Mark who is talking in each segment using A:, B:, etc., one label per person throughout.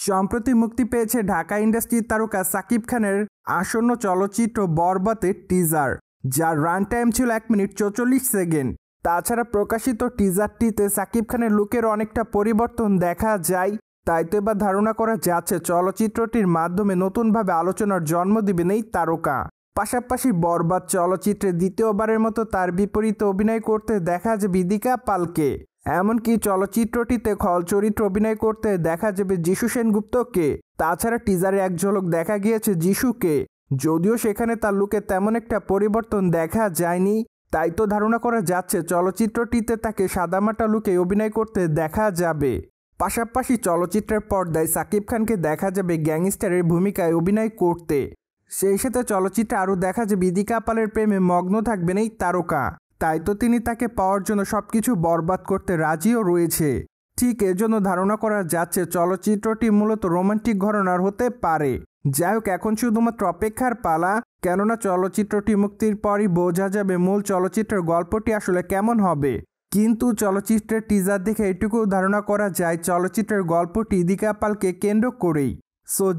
A: সম্প্রতি মুক্তি পেয়েছে ঢাকা ইন্ডাস্ট্রির তারকা সাকিব খানের আসন্ন চলচ্চিত্র বরবাতের টিজার, যার রান টাইম ছিল 1 মিনিট 44 সেকেন্ড। তাছাড়া প্রকাশিত টিজারটিতে সাকিব খানের লুকের অনেকটা পরিবর্তন দেখা যায়। তাই তো এবার ধারণা করা যাচ্ছে চলচ্চিত্রটির মাধ্যমে নতুনভাবে আলোচনার জন্ম দিবেন এই তারকা। পাশাপাশি বরবাদ চলচ্চিত্রে দ্বিতীয়বারের মতো তার বিপরীতে অভিনয় করতে দেখা যাবে দীপিকা পালকে। এমনকি চলচ্চিত্রটিতে খল চরিত্রে অভিনয় করতে দেখা যাবে যিশু সেনগুপ্তকে। তাছাড়া টিজারে এক ঝলক দেখা গিয়েছে যিশুকে, যদিও সেখানে তার লুকে তেমন একটা পরিবর্তন দেখা যায়নি। তাই তো ধারণা করা যাচ্ছে চলচ্চিত্রটিতে তাকে সাদামাটা লুকে অভিনয় করতে দেখা যাবে। পাশাপাশি চলচ্চিত্রের পর্দায় সাকিব খানকে দেখা যাবে গ্যাংস্টারের ভূমিকায় অভিনয় করতে। সেই সাথে চলচ্চিত্রে আরও দেখা যাবে দীপিকা পালের প্রেমে মগ্ন থাকবেন এই তারকা। তাই তো তিনি তাকে পাওয়ার জন্য সবকিছু বরবাদ করতে রাজিও রয়েছে। ঠিক এজন্য ধারণা করা যাচ্ছে চলচ্চিত্রটি মূলত রোমান্টিক ঘরানার হতে পারে। যাই হোক, এখন শুধুমাত্র অপেক্ষার পালা, কেননা চলচ্চিত্রটি মুক্তির পরই বোঝা যাবে মূল চলচ্চিত্রের গল্পটি আসলে কেমন হবে। কিন্তু চলচ্চিত্রের টিজার দেখে এটুকু ধারণা করা যায় চলচ্চিত্রের গল্পটি দীপিকা পালকে কেন্দ্র করেই।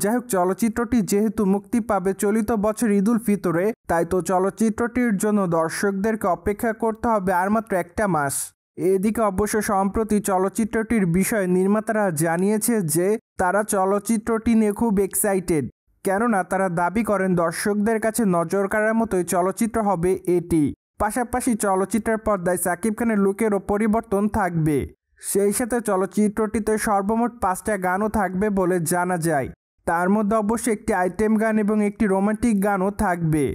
A: যাই হোক, চলচ্চিত্রটি যেহেতু মুক্তি পাবে চলিত বছর ঈদুল ফিতরে, তাই তো চলচ্চিত্রটির জন্য দর্শকদেরকে অপেক্ষা করতে হবে আর মাত্র একটা মাস। এদিকে অবশ্য সম্প্রতি চলচ্চিত্রটির বিষয়ে নির্মাতারা জানিয়েছে যে তারা চলচ্চিত্রটি নিয়ে খুব এক্সাইটেড, কেননা তারা দাবি করেন দর্শকদের কাছে নজর কাড়ার মতোই চলচ্চিত্র হবে এটি। পাশাপাশি চলচ্চিত্রের পর্দায় সাকিব খানের লুকেরও পরিবর্তন থাকবে। সেই সাথে চলচ্চিত্রটিতে সর্বমোট 5টা গানও থাকবে বলে জানা যায়। তার মধ্যে অবশ্যই একটি আইটেম গান এবং একটি রোমান্টিক গানও থাকবে,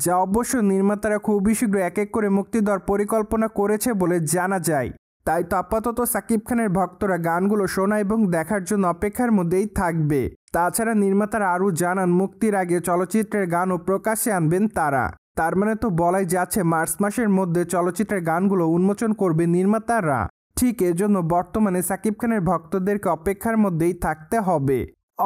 A: যা অবশ্য নির্মাতারা খুবই শীঘ্র এক এক করে মুক্তি দেওয়ার পরিকল্পনা করেছে বলে জানা যায়। তাই তো আপাতত সাকিব খানের ভক্তরা গানগুলো শোনা এবং দেখার জন্য অপেক্ষার মধ্যেই থাকবে। তাছাড়া নির্মাতারা আরও জানান মুক্তির আগে চলচ্চিত্রের গানও প্রকাশ্যে আনবেন তারা। তার মানে তো বলাই যাচ্ছে মার্চ মাসের মধ্যে চলচ্চিত্রের গানগুলো উন্মোচন করবে নির্মাতারা। ঠিক এজন্য বর্তমানে সাকিব খানের ভক্তদেরকে অপেক্ষার মধ্যেই থাকতে হবে।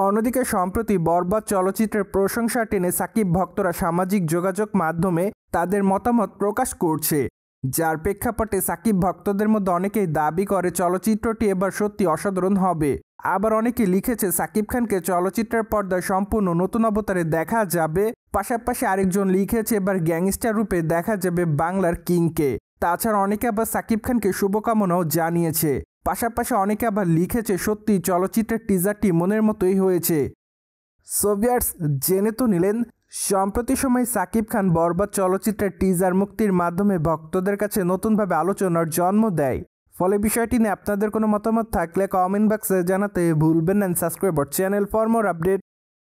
A: অন্যদিকে সম্প্রতি বরবাদ চলচ্চিত্রের প্রশংসা টেনে সাকিব ভক্তরা সামাজিক যোগাযোগ মাধ্যমে তাদের মতামত প্রকাশ করছে, যার প্রেক্ষাপটে সাকিব ভক্তদের মধ্যে অনেকেই দাবি করে চলচ্চিত্রটি এবার সত্যি অসাধারণ হবে। আবার অনেকে লিখেছে সাকিব খানকে চলচ্চিত্রের পর্দায় সম্পূর্ণ নতুন অবতারে দেখা যাবে। পাশাপাশি আরেকজন লিখেছে এবার গ্যাংস্টার রূপে দেখা যাবে বাংলার কিংকে। তাছাড়া অনেকে আবার সাকিব খানকে শুভকামনাও জানিয়েছে। পাশাপাশি অনেকে আবার লিখেছে সত্যি চলচ্চিত্রের টিজারটি মনের মতোই হয়েছে। ভিউয়ার্স, জেনে তো নিলেন সম্প্রতি সময় সাকিব খান বরবাদ চলচ্চিত্রের টিজার মুক্তির মাধ্যমে ভক্তদের কাছে নতুনভাবে আলোচনার জন্ম দেয়। ফলে বিষয়টি নিয়ে আপনাদের কোনো মতামত থাকলে কমেন্ট বক্সে জানাতে ভুলবেন না। Subscribe our channel for more update.